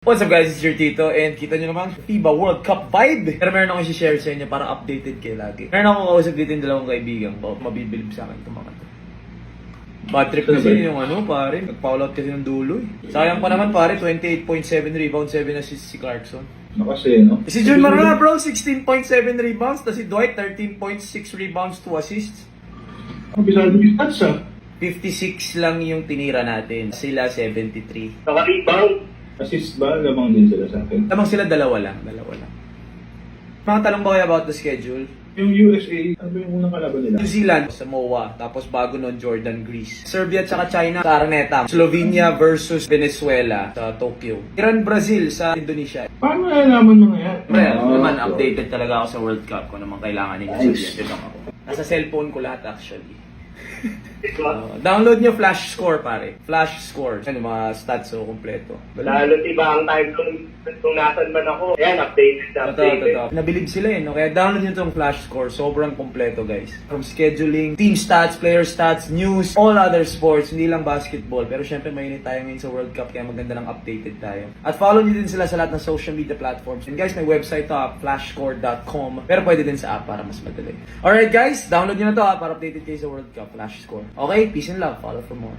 What's up guys, it's your Tito and kita nyo naman FIBA World Cup vibe. Pero meron akong i-share sa inyo para updated kayo lagi. Meron akong kausap dito yung dalawang kaibigan ko. Mabibilib sa akin itong mga to. Bad trip kasi yung pare. Nag-foul out kasi ng dulo eh. Sayang pa naman pare, 28.7 rebound, 7 assists si Clarkson. Kasi, no? Si Jun Marana bro, 16.7 rebounds. Tapos si Dwight, 13.6 rebounds, 2 assists. Ang bisado yung stats, ah. 56 lang yung tinira natin. Sila 73. Naka-rebound. Assist ba? Lamang din sila sa akin. Tamang sila dalawa lang. Mga talong ba kayo about the schedule? Yung USA, ano ba yung unang kalaban nila? New Zealand, Samoa, tapos bago nun Jordan, Greece. Serbia at China sa Araneta. Slovenia versus Venezuela sa Tokyo. Iran, Brazil sa Indonesia. Paano nalalaman mga yan? Well, naman updated talaga ako sa World Cup kung naman kailangan ninyo sabihin. Ito ako. Nasa cellphone ko lahat actually. Download nyo Flash Score pare. Flash Score. Ano mga stats so kompleto. Lalo iba ang time kung nasan man ako. Ayan, updated. Nabilib sila eh, no? Kaya download nyo itong Flash Score. Sobrang kompleto, guys. From scheduling, team stats, player stats, news, all other sports. Hindi lang basketball. Pero syempre, mainit tayo ngayon sa World Cup. Kaya maganda lang updated tayo. At follow nyo din sila sa lahat ng social media platforms. And guys, may website to, flashscore.com. Pero pwede din sa app para mas madali. Alright guys, download nyo na to para updated kayo sa World Cup. Flash Score. Okay, peace and love. Follow for more.